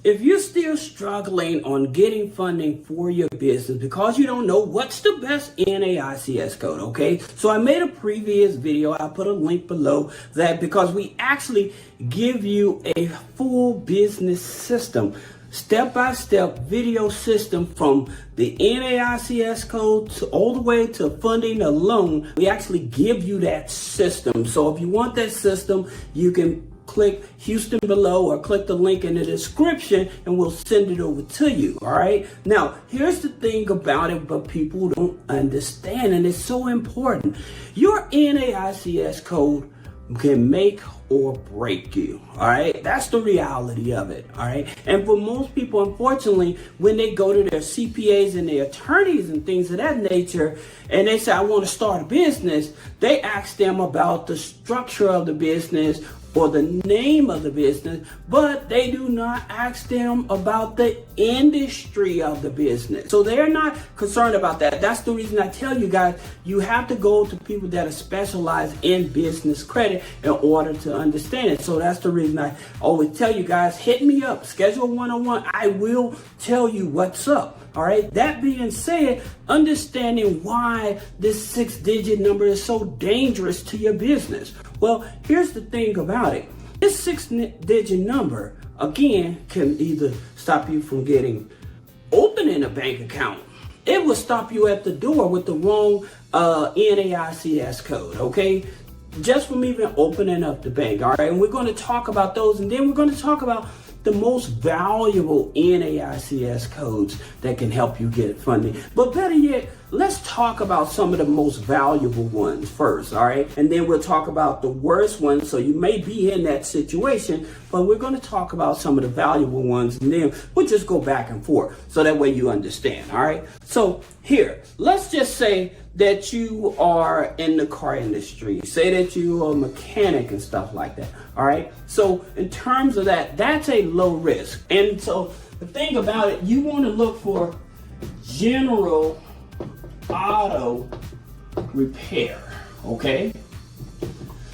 If you're still struggling on getting funding for your business because you don't know what's the best NAICS code, okay? So I made a previous video, I'll put a link below that, because we actually give you a full business system, step-by-step video system from the NAICS code all the way to funding a loan. We actually give you that system. So if you want that system, you can click Houston below or click the link in the description and we'll send it over to you. All right. Now, here's the thing about it, but people don't understand, and it's so important. Your NAICS code can make or break you. All right. That's the reality of it. All right. And for most people, unfortunately, when they go to their CPAs and their attorneys and things of that nature, and they say, I want to start a business, they ask them about the structure of the business or the name of the business, but they do not ask them about the industry of the business. So they're not concerned about that. That's the reason I tell you guys, you have to go to people that are specialized in business credit in order to understand it. So that's the reason I always tell you guys, hit me up, schedule a one-on-one. I will tell you what's up. All right. That being said, understanding why this 6-digit number is so dangerous to your business. Well, here's the thing about it. This 6-digit number, again, can either stop you from opening a bank account. It will stop you at the door with the wrong NAICS code, okay? Just from even opening up the bank, all right? And we're going to talk about those, and then we're going to talk about the most valuable NAICS codes that can help you get funding. But better yet, let's talk about some of the most valuable ones first, all right? And then we'll talk about the worst ones. So you may be in that situation, but we're going to talk about some of the valuable ones, and then we'll just go back and forth so that way you understand, all right? So here, let's just say that you are in the car industry. Say that you are a mechanic and stuff like that, all right? So in terms of that, that's a low risk. And so the thing about it, you want to look for general auto repair, okay?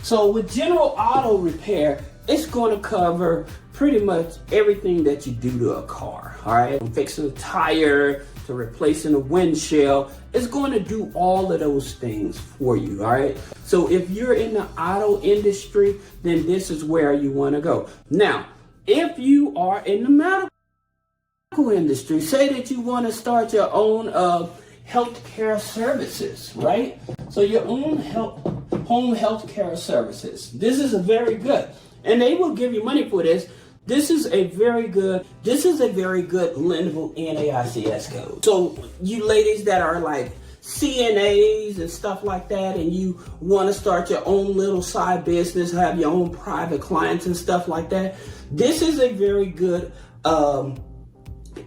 So with general auto repair, it's going to cover pretty much everything that you do to a car, all right? From fixing a tire to replacing a windshield, it's going to do all of those things for you, all right? So if you're in the auto industry, then this is where you want to go. Now, if you are in the medical industry, say that you want to start your own healthcare services, right? So your own home healthcare services. This is a very good, and they will give you money for this. This is a very good lendable NAICS code. So you ladies that are like CNAs and stuff like that, and you want to start your own little side business, have your own private clients and stuff like that, this is a very good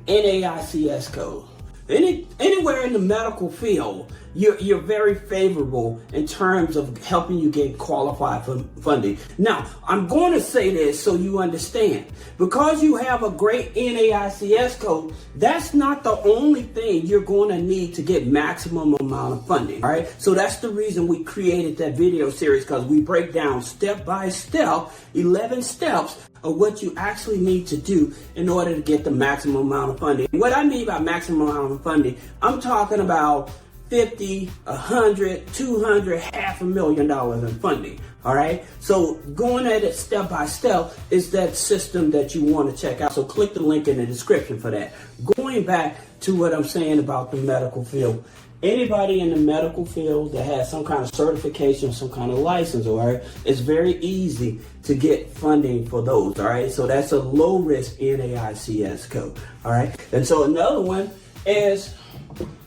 NAICS code. Anywhere in the medical field, you're very favorable in terms of helping you get qualified for funding. Now, I'm going to say this so you understand. Because you have a great NAICS code, that's not the only thing you're going to need to get maximum amount of funding, all right? So that's the reason we created that video series, because we break down step by step, 11 steps of what you actually need to do in order to get the maximum amount of funding. What I mean by maximum amount of funding, I'm talking about 50, 100, 200, $500,000 in funding. All right. So going at it step by step is that system that you want to check out. So click the link in the description for that. Going back to what I'm saying about the medical field. Anybody in the medical field that has some kind of certification, some kind of license, all right, it's very easy to get funding for those, all right? So that's a low risk NAICS code, all right? And so another one is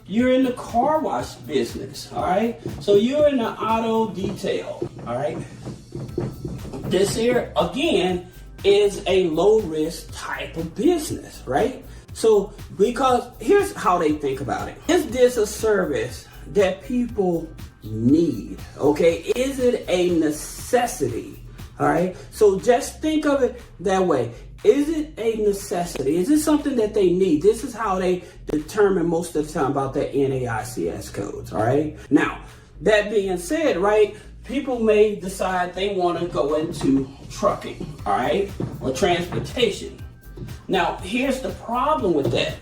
you're in the car wash business, all right? So you're in the auto detail, all right? This here, again, is a low risk type of business, right? So, because here's how they think about it. Is this a service that people need? Okay, is it a necessity? All right, so just think of it that way. Is it a necessity? Is it something that they need? This is how they determine most of the time about their NAICS codes, all right? Now, that being said, right, people may decide they want to go into trucking, all right, or transportation. Now, here's the problem with that.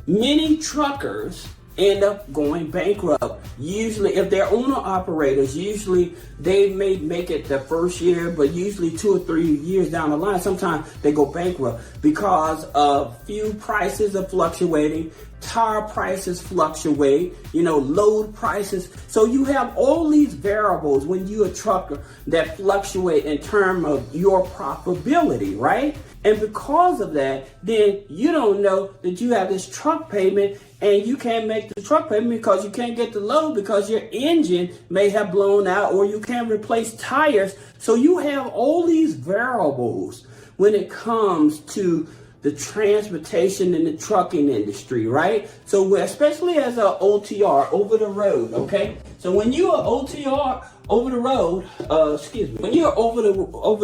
Many truckers end up going bankrupt. Usually, if they're owner operators, usually they may make it the first year, but usually 2 or 3 years down the line, sometimes they go bankrupt because of fuel prices are fluctuating, tire prices fluctuate, load prices. So you have all these variables when you're a trucker that fluctuate in terms of your profitability, right? And because of that, then you don't know that you have this truck payment and you can't make the truck payment because you can't get the load because your engine may have blown out or you can't replace tires. So you have all these variables when it comes to the transportation and the trucking industry, right? So especially as an OTR, over the road, okay? So when you're an OTR, over the road, when you're over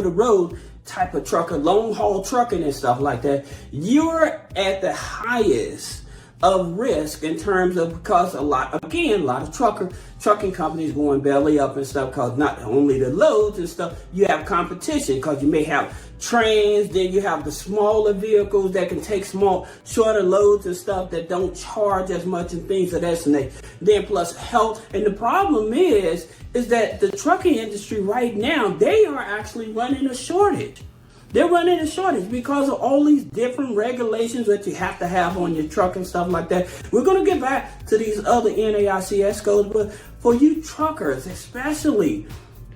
the road type of trucker, long haul trucking and stuff like that, you're at the highest of risk in terms of, because a lot of trucking companies going belly up and stuff, because not only the loads and stuff, you have competition because you may have trains, then you have the smaller vehicles that can take shorter loads and stuff that don't charge as much and things of that nature. Then plus health. And the problem is that the trucking industry right now, they are actually running a shortage. They're running a shortage because of all these different regulations that you have to have on your truck and stuff like that. We're going to get back to these other NAICS codes, but for you truckers especially,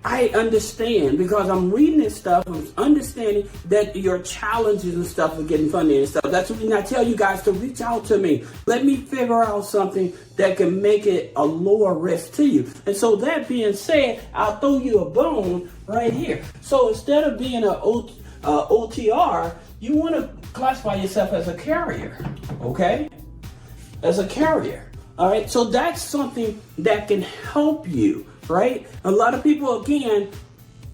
I understand because I'm reading this stuff, I'm understanding that your challenges and stuff with getting funding and stuff. That's the reason I tell you guys to reach out to me. Let me figure out something that can make it a lower risk to you. And so that being said, I'll throw you a bone right here. So instead of being an OTR, you want to classify yourself as a carrier, okay? As a carrier, all right? So that's something that can help you, right? A lot of people, again,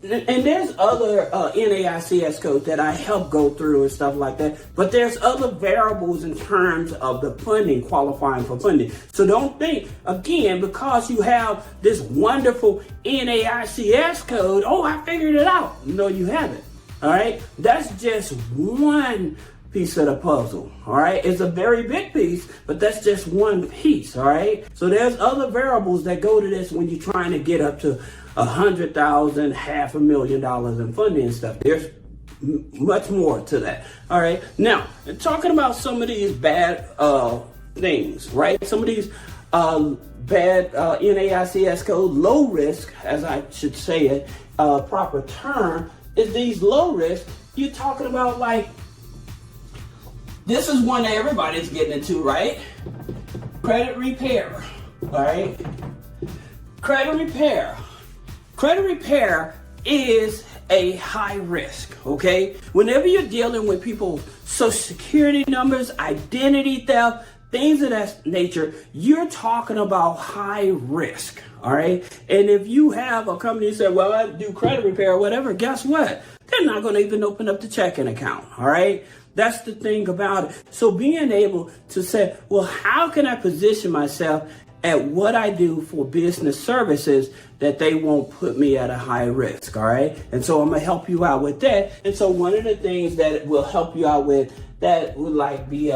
and there's other NAICS codes that I help go through and stuff like that, but there's other variables in terms of the funding, qualifying for funding. So don't think, again, because you have this wonderful NAICS code, oh, I figured it out. No, you haven't. All right, that's just one piece of the puzzle. All right, it's a very big piece, but that's just one piece. All right, so there's other variables that go to this when you're trying to get up to $100,000, $500,000 in funding and stuff. There's much more to that. All right, now talking about some of these bad things, right? Some of these bad NAICS code, low risk, as I should say it, proper term. Is these low risk, you're talking about like, this is one that everybody's getting into, right? Credit repair, all right? Credit repair. Credit repair is a high risk, okay? Whenever you're dealing with people's social security numbers, identity theft, things of that nature, you're talking about high risk, all right? And if you have a company that says, well, I do credit repair or whatever, guess what? They're not going to even open up the checking account, all right? That's the thing about it. So being able to say, well, how can I position myself at what I do for business services that they won't put me at a high risk, all right? And so I'm going to help you out with that. And so one of the things that will help you out with that would like be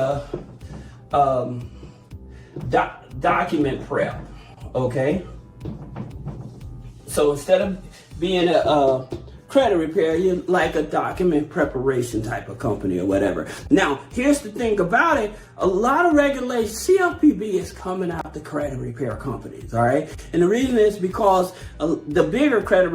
document prep, okay? So instead of being a credit repair, you're like a document preparation type of company or whatever. Now, here's the thing about it. A lot of regulations, CFPB is coming out the credit repair companies, all right? And the reason is because the bigger credit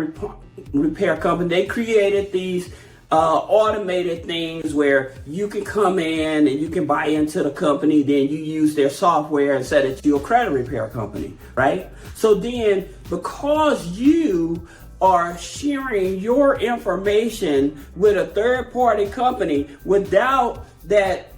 repair company, they created these automated things where you can come in and you can buy into the company, then you use their software and set it to your credit repair company, right? So then because you are sharing your information with a third-party company without that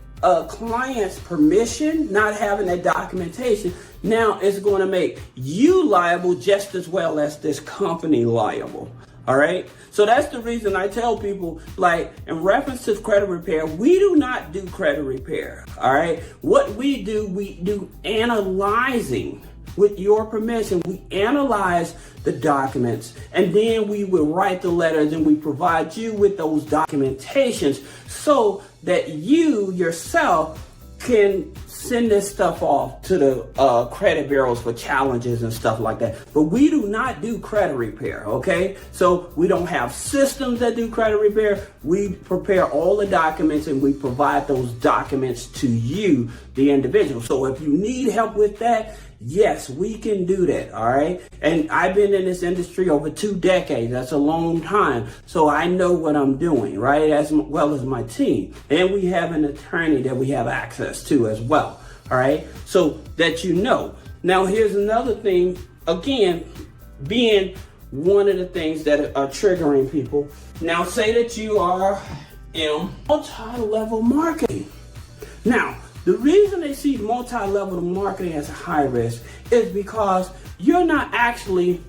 client's permission, not having that documentation, now it's going to make you liable just as well as this company liable. All right. So that's the reason I tell people, like, in reference to credit repair, we do not do credit repair. All right. What we do analyzing with your permission, we analyze the documents, and then we will write the letters and we provide you with those documentations so that you yourself can send this stuff off to the credit bureaus for challenges and stuff like that. But we do not do credit repair, okay? So we don't have systems that do credit repair. We prepare all the documents and we provide those documents to you, the individual. So if you need help with that, yes, we can do that, all right? And I've been in this industry over 2 decades. That's a long time. So I know what I'm doing, right? As well as my team. And we have an attorney that we have access to as well, all right? So that you know. Now, here's another thing, again, being one of the things that are triggering people. Now, say that you are in multi-level marketing. Now, the reason they see multi-level marketing as a high risk is because you're not actually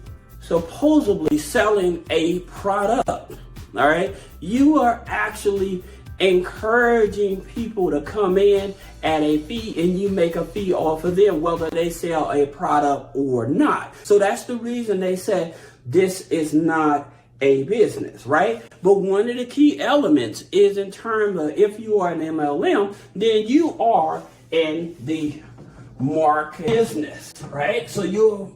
supposedly selling a product, all right? You are actually encouraging people to come in at a fee and you make a fee off of them, whether they sell a product or not. So that's the reason they say this is not a business, right? But one of the key elements is in terms of if you are an MLM, then you are in the market business, right? So you're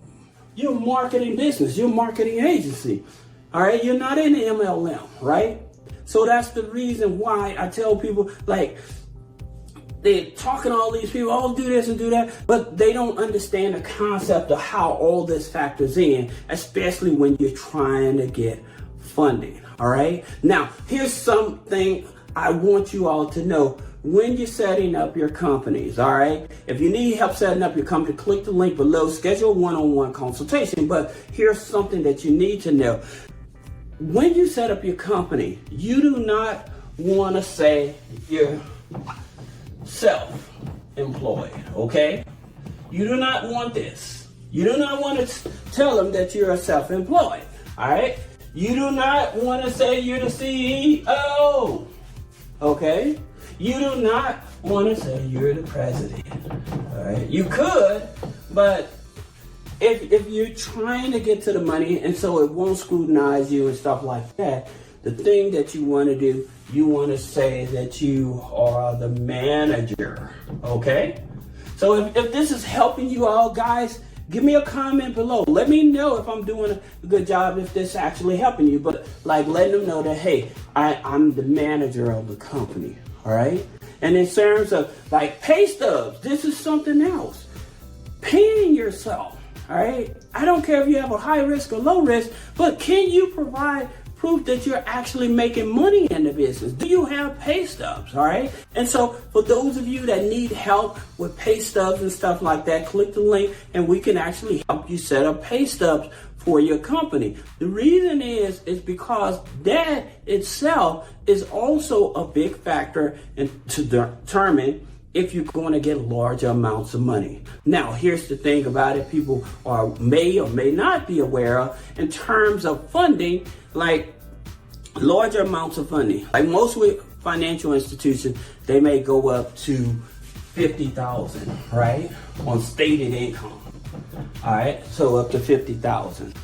marketing business, you're marketing agency, all right? You're not in the MLM, right? So that's the reason why I tell people, like, they're talking to all these people, oh, do this and do that, but they don't understand the concept of how all this factors in, especially when you're trying to get funding, all right? Now, here's something I want you all to know when you're setting up your companies, all right? If you need help setting up your company, click the link below, schedule a one-on-one consultation, but here's something that you need to know. When you set up your company, you do not want to say you're self-employed, okay? You do not want this. You do not want to tell them that you're self-employed, all right? You do not want to say you're the CEO, okay? You do not want to say you're the president, all right? You could, but if you're trying to get to the money and so it won't scrutinize you and stuff like that, the thing that you want to do, you want to say that you are the manager, okay? So if this is helping you all, guys, give me a comment below. Let me know if I'm doing a good job, if this is actually helping you. But like letting them know that, hey, I'm the manager of the company, all right? And in terms of like pay stubs, this is something else. Paying yourself, all right? I don't care if you have a high risk or low risk, but can you provide proof that you're actually making money in the business? Do you have pay stubs, all right? And so for those of you that need help with pay stubs and stuff like that, click the link and we can actually help you set up pay stubs for your company. The reason is because that itself is also a big factor to determine if you're going to get large amounts of money. Now, here's the thing about it, people may or may not be aware of in terms of funding, like larger amounts of funding. Like most with financial institutions, they may go up to $50,000, right? On stated income. All right, so up to $50,000.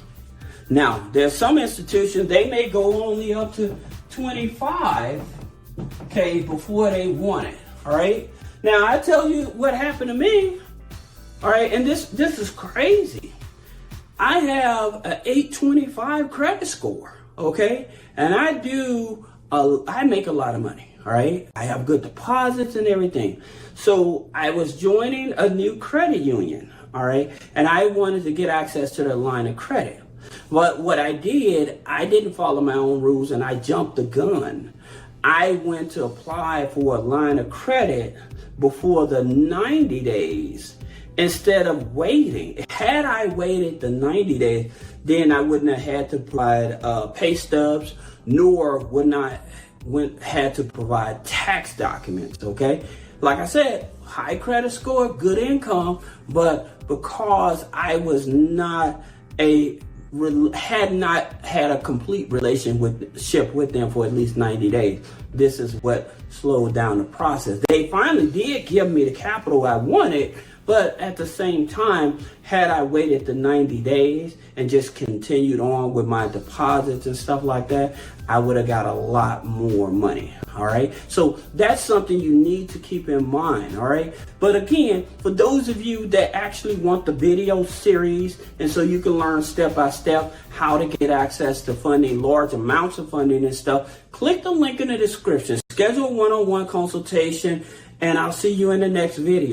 Now, there's some institutions, they may go only up to $25K before they want it, all right? Now, I tell you what happened to me, all right, and this is crazy. I have an 825 credit score, okay? And I make a lot of money, all right? I have good deposits and everything. So I was joining a new credit union, all right? And I wanted to get access to their line of credit. But what I did, I didn't follow my own rules and I jumped the gun. I went to apply for a line of credit before the 90 days instead of waiting. Had I waited the 90 days, then I wouldn't have had to provide pay stubs, nor had to provide tax documents, okay? Like I said, high credit score, good income, but because I was had not had a complete relationship with them for at least 90 days. This is what slowed down the process. They finally did give me the capital I wanted, But at the same time, had I waited the 90 days and just continued on with my deposits and stuff like that, I would have got a lot more money. All right. So that's something you need to keep in mind. All right. But again, for those of you that actually want the video series, and so you can learn step by step how to get access to funding, large amounts of funding and stuff, click the link in the description, schedule a one-on-one consultation, and I'll see you in the next video.